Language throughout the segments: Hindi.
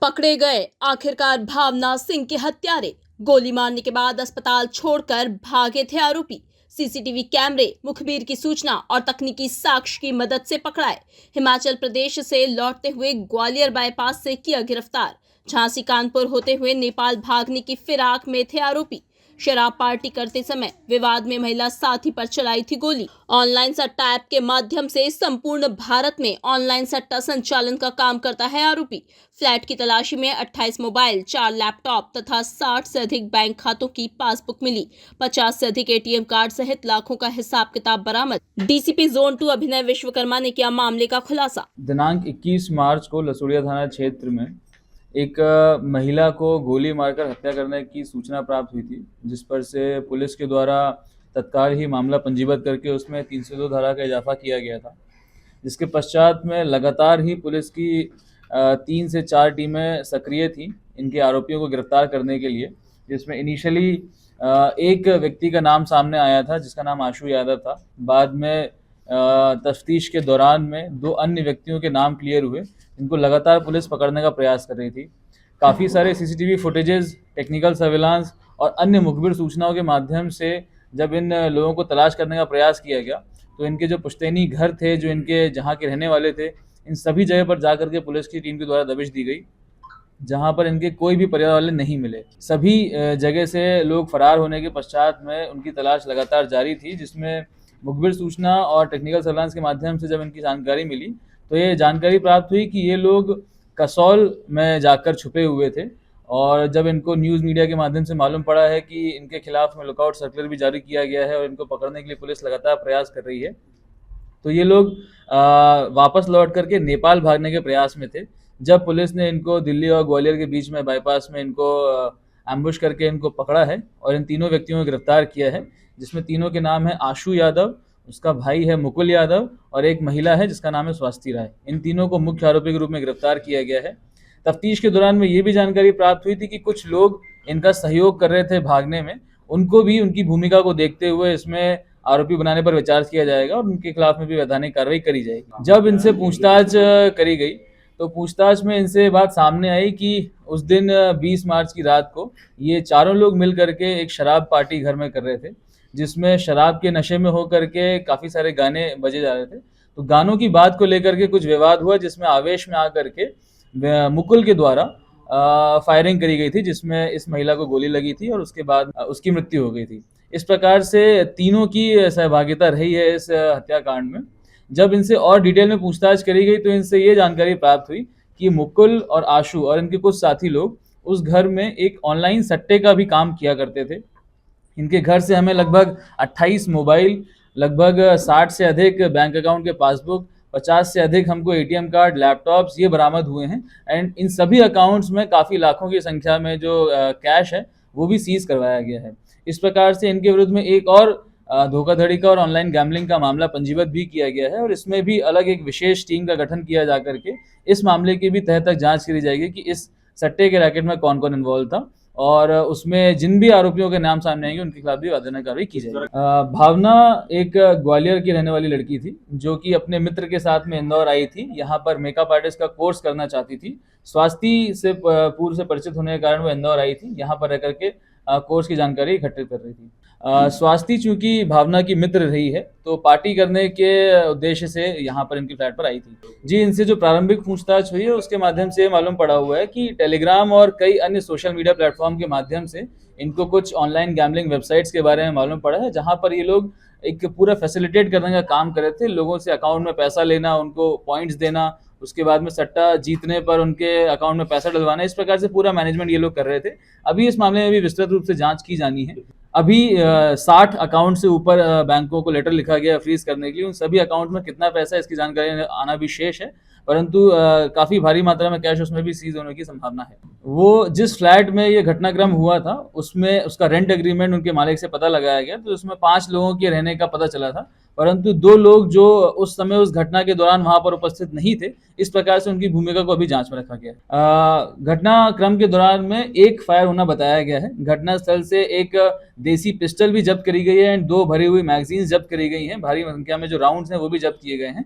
पकड़े गए आखिरकार भावना सिंह के हत्यारे। गोली मारने के बाद अस्पताल छोड़कर भागे थे आरोपी। सीसीटीवी कैमरे, मुखबिर की सूचना और तकनीकी साक्ष्य की मदद से पकड़ाए। हिमाचल प्रदेश से लौटते हुए ग्वालियर बाईपास से किया गिरफ्तार। झांसी कानपुर होते हुए नेपाल भागने की फिराक में थे आरोपी। शराब पार्टी करते समय विवाद में महिला साथी पर चलाई थी गोली। ऑनलाइन सट्टा ऐप के माध्यम से संपूर्ण भारत में ऑनलाइन सट्टा संचालन का काम करता है आरोपी। फ्लैट की तलाशी में 28 मोबाइल, 4 लैपटॉप तथा 60 से अधिक बैंक खातों की पासबुक मिली। 50 से अधिक एटीएम कार्ड सहित लाखों का हिसाब किताब बरामद। डीसीपी जोन 2 अभिनय विश्वकर्मा ने किया मामले का खुलासा। दिनांक 21 मार्च को लसुड़िया थाना क्षेत्र में एक महिला को गोली मारकर हत्या करने की सूचना प्राप्त हुई थी, जिस पर से पुलिस के द्वारा तत्काल ही मामला पंजीबद्ध करके उसमें 302 धारा का इजाफा किया गया था। जिसके पश्चात में लगातार ही पुलिस की 3 से 4 टीमें सक्रिय थी इनके आरोपियों को गिरफ्तार करने के लिए। जिसमें इनिशियली एक व्यक्ति का नाम सामने आया था जिसका नाम आशु यादव था। बाद में तफ्तीश के दौरान में 2 अन्य व्यक्तियों के नाम क्लियर हुए। इनको लगातार पुलिस पकड़ने का प्रयास कर रही थी। काफ़ी सारे सीसीटीवी फुटेजेस, टेक्निकल सर्विलांस और अन्य मुखबिर सूचनाओं के माध्यम से जब इन लोगों को तलाश करने का प्रयास किया गया तो इनके जो पुश्तैनी घर थे, जो इनके जहाँ के रहने वाले थे, इन सभी जगह पर जाकर के पुलिस की टीम के द्वारा दबिश दी गई, जहाँ पर इनके कोई भी परिवार वाले नहीं मिले। सभी जगह से लोग फरार होने के पश्चात में उनकी तलाश लगातार जारी थी, जिसमें मुखबिर सूचना और टेक्निकल सर्विलांस के माध्यम से जब इनकी जानकारी मिली तो ये जानकारी प्राप्त हुई कि ये लोग कसौल में जाकर छुपे हुए थे। और जब इनको न्यूज़ मीडिया के माध्यम से मालूम पड़ा है कि इनके खिलाफ में लुकआउट सर्कुलर भी जारी किया गया है और इनको पकड़ने के लिए पुलिस लगातार प्रयास कर रही है, तो ये लोग वापस लौट करके नेपाल भागने के प्रयास में थे। जब पुलिस ने इनको दिल्ली और ग्वालियर के बीच में बाईपास में इनको एम्बुश करके इनको पकड़ा है और इन तीनों व्यक्तियों को गिरफ्तार किया है, जिसमें तीनों के नाम है आशु यादव, उसका भाई है मुकुल यादव और एक महिला है जिसका नाम है स्वास्ति राय। इन तीनों को मुख्य आरोपी के रूप में गिरफ्तार किया गया है। तफ्तीश के दौरान में ये भी जानकारी प्राप्त हुई थी कि कुछ लोग इनका सहयोग कर रहे थे भागने में, उनको भी उनकी भूमिका को देखते हुए इसमें आरोपी बनाने पर विचार किया जाएगा और उनके खिलाफ में भी वैधानिक कार्रवाई करी जाएगी। जब इनसे पूछताछ करी गई तो पूछताछ में इनसे बात सामने आई कि उस दिन 20 मार्च की रात को ये चारों लोग मिल करके एक शराब पार्टी घर में कर रहे थे, जिसमें शराब के नशे में होकर के काफ़ी सारे गाने बजे जा रहे थे। तो गानों की बात को लेकर के कुछ विवाद हुआ, जिसमें आवेश में आकर के मुकुल के द्वारा फायरिंग करी गई थी, जिसमें इस महिला को गोली लगी थी और उसके बाद उसकी मृत्यु हो गई थी। इस प्रकार से तीनों की सहभागिता रही है इस हत्याकांड में। जब इनसे और डिटेल में पूछताछ करी गई तो इनसे ये जानकारी प्राप्त हुई कि मुकुल और आशु और इनके कुछ साथी लोग उस घर में एक ऑनलाइन सट्टे का भी काम किया करते थे। इनके घर से हमें लगभग 28 मोबाइल, लगभग 60 से अधिक बैंक अकाउंट के पासबुक, 50 से अधिक हमको एटीएम कार्ड, लैपटॉप्स ये बरामद हुए हैं। एंड इन सभी अकाउंट्स में काफ़ी लाखों की संख्या में जो कैश है वो भी सीज करवाया गया है। इस प्रकार से इनके विरुद्ध में एक और धोखाधड़ी का और ऑनलाइन गैम्बलिंग का मामला पंजीबद्ध भी किया गया है और इसमें भी अलग एक विशेष टीम का गठन किया जा करके इस मामले की भी तह तक जांच करी जाएगी कि इस सट्टे के रैकेट में कौन कौन इन्वॉल्व था और उसमें जिन भी आरोपियों के नाम सामने आएंगे उनके खिलाफ भी वैधानिक कार्रवाई की जाएगी। भावना एक ग्वालियर की रहने वाली लड़की थी जो कि अपने मित्र के साथ में इंदौर आई थी। यहाँ पर मेकअप आर्टिस्ट का कोर्स करना चाहती थी। स्वास्थ्य से पूर्व से परिचित होने के कारण वो इंदौर आई थी, यहाँ पर रह करके कोर्स की जानकारी इकट्ठित कर रही थी। स्वास्थी चूंकि भावना की मित्र रही है तो पार्टी करने के उद्देश्य से यहाँ पर इनकी फ्लैट पर आई थी। जी, इनसे जो प्रारंभिक पूछताछ हुई है उसके माध्यम से मालूम पड़ा हुआ है कि टेलीग्राम और कई अन्य सोशल मीडिया प्लेटफॉर्म के माध्यम से इनको कुछ ऑनलाइन गैम्बलिंग वेबसाइट्स के बारे में मालूम पड़ा है, जहाँ पर ये लोग एक पूरा फैसिलिटेट करने का काम कर रहे थे। लोगों से अकाउंट में पैसा लेना, उनको पॉइंट्स देना, उसके बाद में सट्टा जीतने पर उनके अकाउंट में पैसा डलवाना, इस प्रकार से पूरा मैनेजमेंट ये लोग कर रहे थे। अभी इस मामले में भी विस्तृत रूप से जांच की जानी है। अभी 60 अकाउंट से ऊपर बैंकों को लेटर लिखा गया फ्रीज करने के लिए। उन सभी अकाउंट में कितना पैसा है इसकी जानकारी आना भी शेष है, परंतु काफ़ी भारी मात्रा में कैश उसमें भी सीज होने की संभावना है। वो जिस फ्लैट में ये घटनाक्रम हुआ था उसमें उसका रेंट एग्रीमेंट उनके मालिक से पता लगाया गया, तो उसमें 5 लोगों के रहने का पता चला था, परंतु 2 लोग जो उस समय उस घटना के दौरान वहां पर उपस्थित नहीं थे, इस प्रकार से उनकी भूमिका को अभी जांच में रखा गया है। घटनाक्रम के दौरान में एक फायर होना बताया गया है। घटनास्थल से एक देसी पिस्टल भी जब्त करी गई है एंड 2 भरी हुई मैगजीन्स जब्त करी गई हैं। भारी संख्या में जो राउंड्स हैं वो भी जब्त किए गए हैं।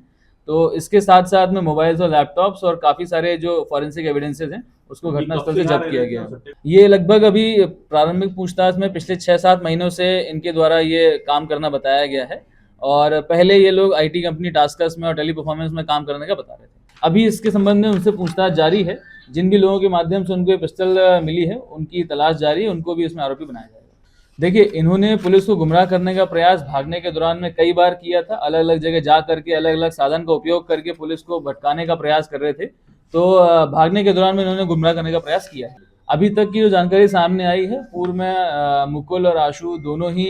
तो इसके साथ साथ में मोबाइल्स और लैपटॉप्स और काफ़ी सारे जो फॉरेंसिक एविडेंसेस हैं उसको घटनास्थल से जब्त किया गया। ये लगभग अभी प्रारंभिक पूछताछ में पिछले 6-7 महीनों से इनके द्वारा ये काम करना बताया गया है और पहले ये लोग आईटी कंपनी टास्कस में और टेली परफॉर्मेंस में काम करने का बता रहे थे। अभी इसके संबंध में उनसे पूछताछ जारी है। जिन भी लोगों के माध्यम से उनको ये पिस्टल मिली है उनकी तलाश जारी है, उनको भी इसमें आरोपी बनाया जाएगा। देखिए, इन्होंने पुलिस को गुमराह करने का प्रयास भागने के दौरान में कई बार किया था। अलग अलग जगह जा करके अलग अलग साधन का उपयोग करके पुलिस को भटकाने का प्रयास कर रहे थे। तो भागने के दौरान में इन्होंने गुमराह करने का प्रयास किया है। अभी तक की जो जानकारी सामने आई है, पूर्व में मुकुल और आशु दोनों ही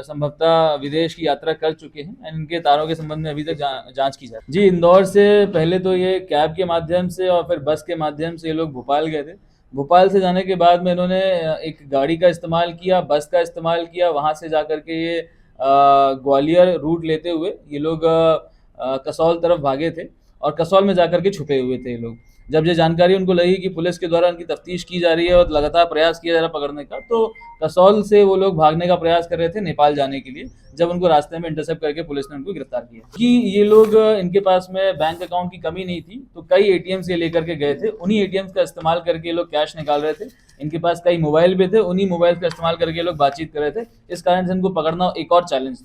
संभवतः विदेश की यात्रा कर चुके हैं। इनके तारों के संबंध में अभी तक जांच की जा रही है। जी, इंदौर से पहले तो ये कैब के माध्यम से और फिर बस के माध्यम से ये लोग भोपाल गए थे। भोपाल से जाने के बाद में इन्होंने एक गाड़ी का इस्तेमाल किया, बस का इस्तेमाल किया। वहाँ से जा कर के ये ग्वालियर रूट लेते हुए ये लोग कसौल तरफ भागे थे और कसौल में जाकर के छुपे हुए थे ये लोग। जब ये जानकारी उनको लगी कि पुलिस के द्वारा उनकी तफ्तीश की जा रही है और लगातार प्रयास किया जा रहा है पकड़ने का, तो कसौल से वो लोग भागने का प्रयास कर रहे थे नेपाल जाने के लिए। जब उनको रास्ते में इंटरसेप्ट करके पुलिस ने उनको गिरफ्तार किया। कि ये लोग, इनके पास में बैंक अकाउंट की कमी नहीं थी, तो कई एटीएम्स ये लेकर के गए थे। उन्हीं एटीएम्स का इस्तेमाल करके ये लोग कैश निकाल रहे थे। इनके पास कई मोबाइल भी थे, उन्हीं मोबाइल का इस्तेमाल करके ये लोग बातचीत कर रहे थे। इस कारण से इनको पकड़ना एक और चैलेंज था।